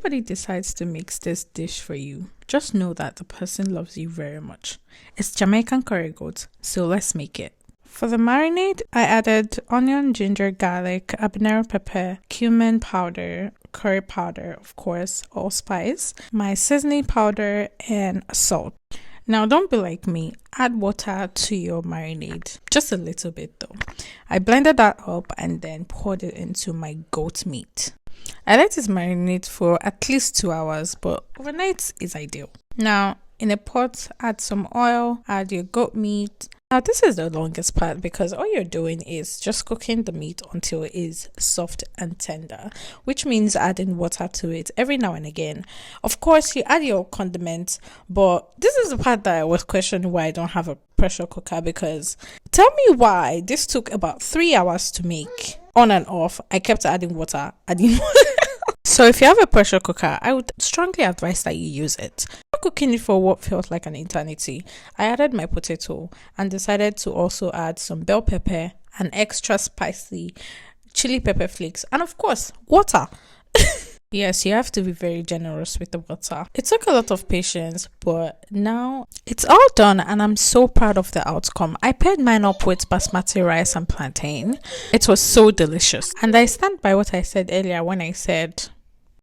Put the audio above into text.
anybody decides to mix this dish for you, just know that the person loves you very much. It's Jamaican curry goat, so let's make it. For the marinade, I added onion, ginger, garlic, habanero pepper, cumin powder, curry powder, of course, allspice, my seasoning powder, and salt. Now, don't be like me. Add water to your marinade. Just a little bit though. I blended that up and then poured it into my goat meat. I let it marinate for at least 2 hours, but overnight is ideal. Now, in a pot, add some oil, add your goat meat. Now, this is the longest part because all you're doing is just cooking the meat until it is soft and tender, which means adding water to it every now and again. Of course, you add your condiments, but this is the part that I was questioning why I don't have a pressure cooker, because tell me why this took about 3 hours to make. On and off, I kept adding water, So if you have a pressure cooker, I would strongly advise that you use it. After cooking it for what felt like an eternity, I added my potato and decided to also add some bell pepper and extra spicy chili pepper flakes, and of course, water. Yes, you have to be very generous with the water. It took a lot of patience, but now it's all done and I'm so proud of the outcome. I paired mine up with basmati rice and plantain. It was so delicious. And I stand by what I said earlier when I said